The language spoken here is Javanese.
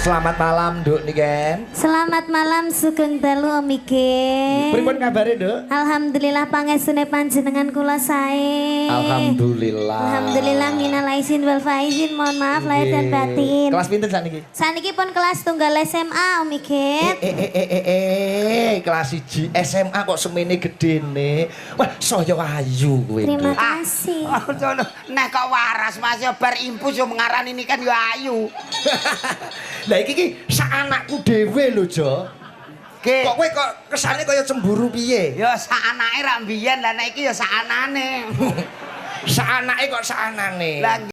Selamat malam, Nduk Niken. Selamat malam sugeng dalu Om Ike. Pripun kabare, Nduk? Alhamdulillah pangestune panjenengan kula sae. Alhamdulillah. Alhamdulillah minal aizin wal faizin. Mohon maaf lahir dan batin. Kelas pinten sakniki? Saniki pun kelas tunggal SMA Om Ike. Kelas 1 SMA kok semene gedene. Wah, saya ayu kowe. Terima kasih. Nek kok waras Mas ya bar impus yo mengarani ini kan yo ayu. Lah iki sak anakku dhewe lho, Jo. Kok kowe kok kesane kaya cemburu piye? Ya sak anake ra mbiyen lah nek iki ya sak anane. Sak anake kok sak anane.